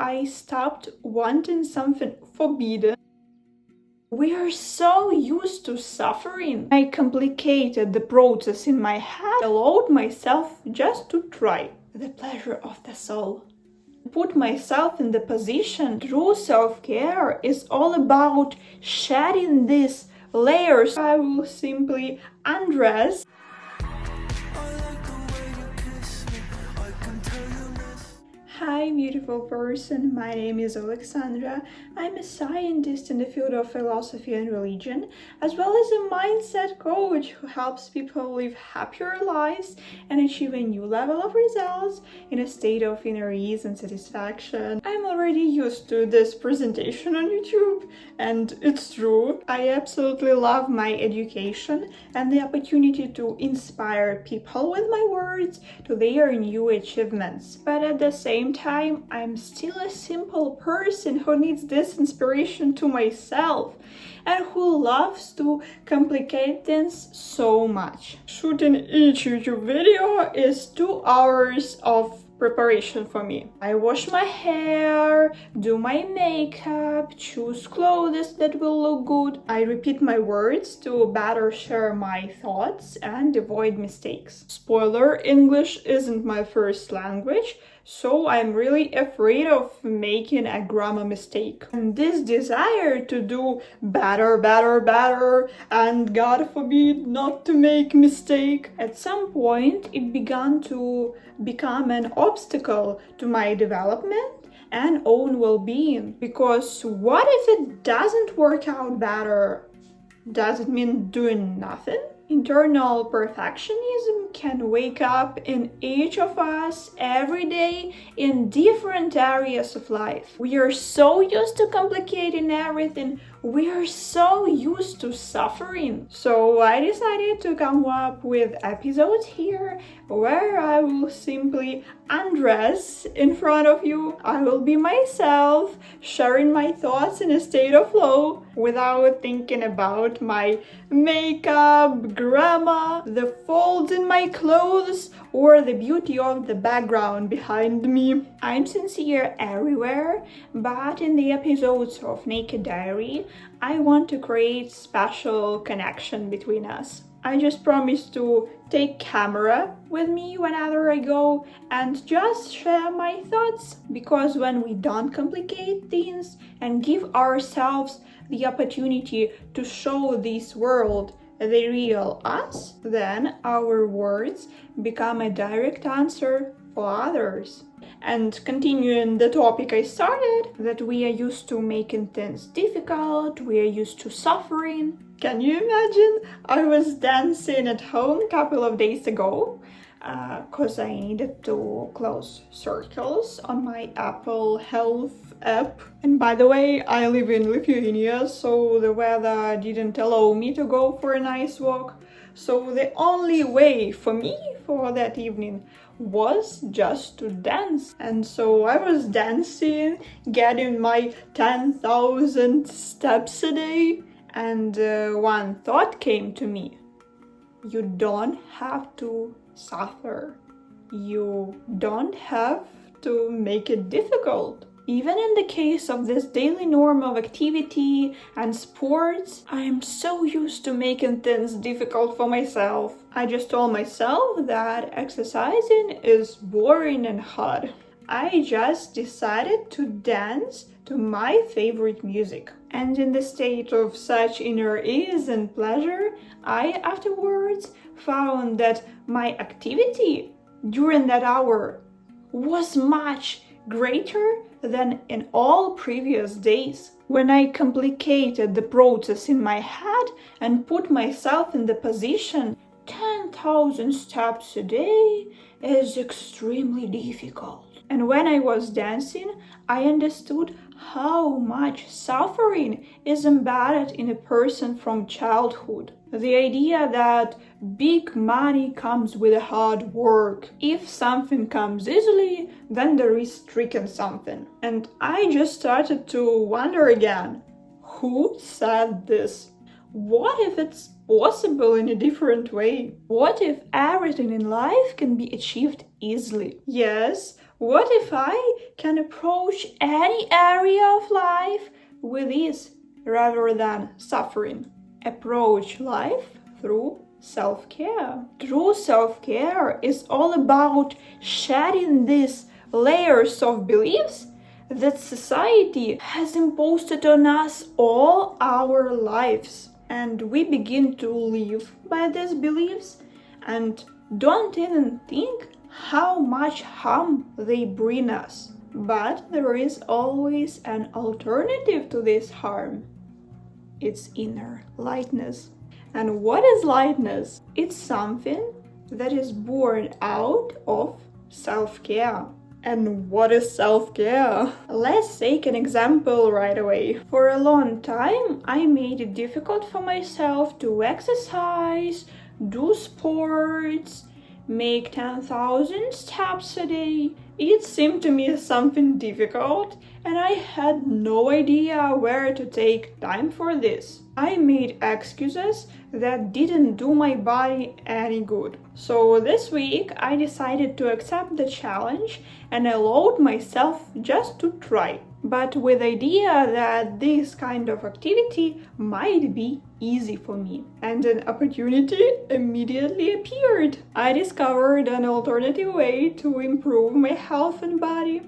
I stopped wanting something forbidden. We are so used to suffering. I complicated the process in my head, allowed myself just to try the pleasure of the soul. Put myself in the position. True self-care is all about shedding these layers. I will simply undress. Hi, beautiful person. My name is Alexandra. I'm a scientist in the field of philosophy and religion, as well as a mindset coach who helps people live happier lives and achieve a new level of results in a state of inner ease and satisfaction. I'm already used to this presentation on YouTube, and it's true. I absolutely love my education and the opportunity to inspire people with my words to their new achievements. But at the same time, I'm still a simple person who needs this inspiration to myself and who loves to complicate things so much. Shooting each YouTube video is 2 hours of preparation for me. I wash my hair, do my makeup, choose clothes that will look good. I repeat my words to better share my thoughts and avoid mistakes. Spoiler, English isn't my first language, so I'm really afraid of making a grammar mistake. And this desire to do better, and God forbid not to make mistake, at some point it began to become an obstacle to my development and own well-being. Because what if it doesn't work out better? Does it mean doing nothing? Internal perfectionism can wake up in each of us every day in different areas of life. We are so used to complicating everything. We are so used to suffering. So I decided to come up with episodes here where I will simply undress in front of you. I will be myself, sharing my thoughts in a state of flow without thinking about my makeup, grammar, the folds in my clothes, or the beauty of the background behind me. I'm sincere everywhere, but in the episodes of Naked Diary, I want to create special connection between us. I just promise to take camera with me whenever I go and just share my thoughts, because when we don't complicate things and give ourselves the opportunity to show this world the real us, then our words become a direct answer for others. And continuing the topic I started, that we are used to making things difficult, we are used to suffering. Can you imagine? I was dancing at home a couple of days ago because I needed to close circles on my Apple Health app. And by the way, I live in Lithuania, so the weather didn't allow me to go for a nice walk. So the only way for me for that evening was just to dance. And so I was dancing, getting my 10,000 steps a day. And one thought came to me. You don't have to suffer. You don't have to make it difficult. Even in the case of this daily norm of activity and sports, I am so used to making things difficult for myself. I just told myself that exercising is boring and hard. I just decided to dance to my favorite music. And in the state of such inner ease and pleasure, I afterwards found that my activity during that hour was much greater than in all previous days. When I complicated the process in my head and put myself in the position, 10,000 steps a day is extremely difficult. And when I was dancing, I understood how much suffering is embedded in a person from childhood. The idea that big money comes with hard work. If something comes easily, then there is trick in something. And I just started to wonder again, who said this? What if it's possible in a different way? What if everything in life can be achieved easily? Yes, What if I can approach any area of life with ease rather than suffering? Approach life through self-care. True self-care is all about shedding these layers of beliefs that society has imposed on us all our lives. And we begin to live by these beliefs and don't even think how much harm they bring us. But there is always an alternative to this harm. It's inner lightness. And what is lightness? It's something that is born out of self-care. And what is self-care? Let's take an example right away. For a long time, I made it difficult for myself to exercise, do sports, make 10,000 steps a day. It seemed to me something difficult, and I had no idea where to take time for this. I made excuses that didn't do my body any good. So this week I decided to accept the challenge and allowed myself just to try, but with the idea that this kind of activity might be easy for me. And an opportunity immediately appeared. I discovered an alternative way to improve my health and body.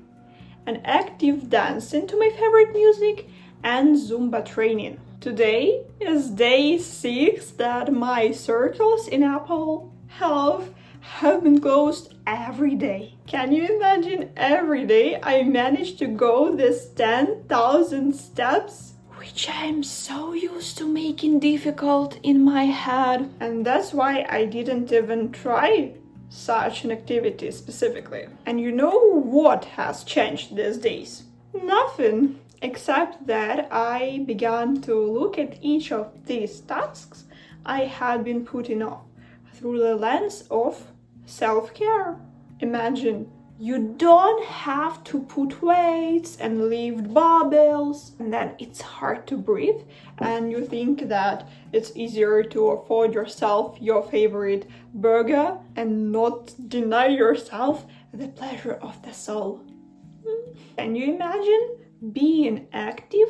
An active dancing to my favorite music and Zumba training. Today is day 6 that my circles in Apple Health have been closed every day. Can you imagine every day I managed to go this 10,000 steps? Which I'm so used to making difficult in my head. And that's why I didn't even try such an activity specifically. And you know what has changed these days? Nothing, except that I began to look at each of these tasks I had been putting off through the lens of self-care. Imagine you don't have to put weights and lift barbells, and then it's hard to breathe, and you think that it's easier to afford yourself your favorite burger and not deny yourself the pleasure of the soul. Can you imagine? Being active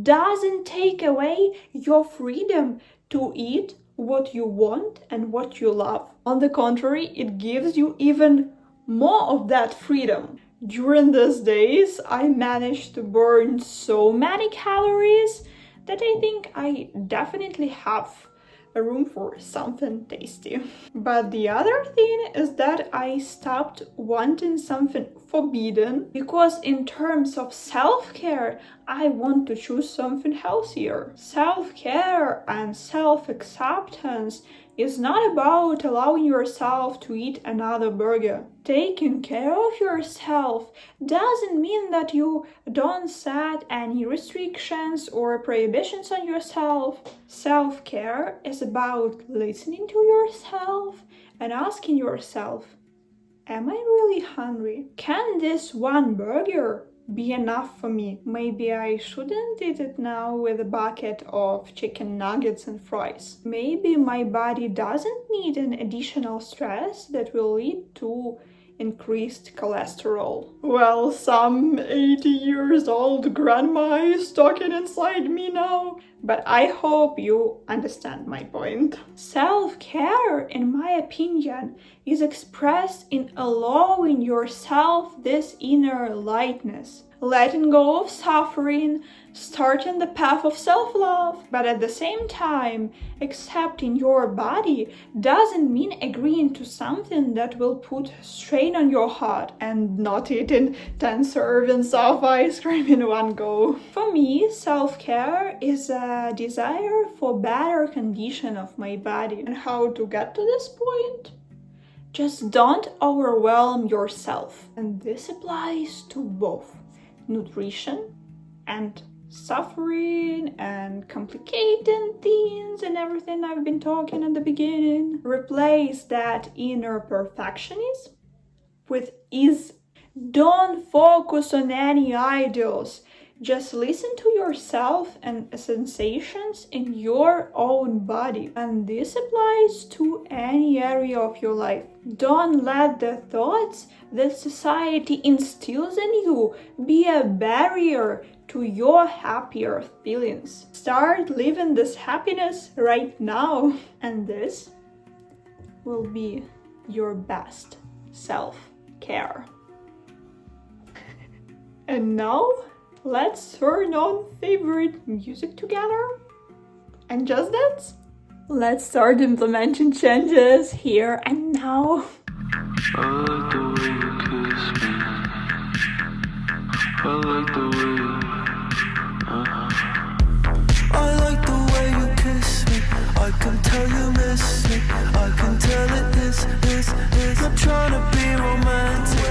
doesn't take away your freedom to eat what you want and what you love. On the contrary, it gives you even more of that freedom. During these days, I managed to burn so many calories that I think I definitely have a room for something tasty. But the other thing is that I stopped wanting something forbidden, because in terms of self-care, I want to choose something healthier. Self-care and self-acceptance is not about allowing yourself to eat another burger. Taking care of yourself doesn't mean that you don't set any restrictions or prohibitions on yourself. Self-care is about listening to yourself and asking yourself, am I really hungry? Can this one burger be enough for me? Maybe I shouldn't eat it now with a bucket of chicken nuggets and fries. Maybe my body doesn't need an additional stress that will lead to increased cholesterol. Well, some 80 years old grandma is talking inside me now, but I hope you understand my point. Self-care, in my opinion, is expressed in allowing yourself this inner lightness, letting go of suffering, starting the path of self-love. But at the same time, accepting your body doesn't mean agreeing to something that will put strain on your heart and not eating 10 servings of ice cream in one go. For me, self-care is a desire for better condition of my body. And how to get to this point? Just don't overwhelm yourself. And this applies to both nutrition and suffering and complicating things and everything I've been talking at the beginning. Replace that inner perfectionism with ease. Don't focus on any ideals. Just listen to yourself and sensations in your own body. And this applies to any area of your life. Don't let the thoughts that society instills in you be a barrier to your happier feelings. Start living this happiness right now. And this will be your best self-care. And now, let's turn on favorite music together and just dance. Let's start implementing changes here and now. I like the way you kiss me. I like the way you I like the way you kiss me. I can tell you miss me. I can tell it is. Not trying to be romantic.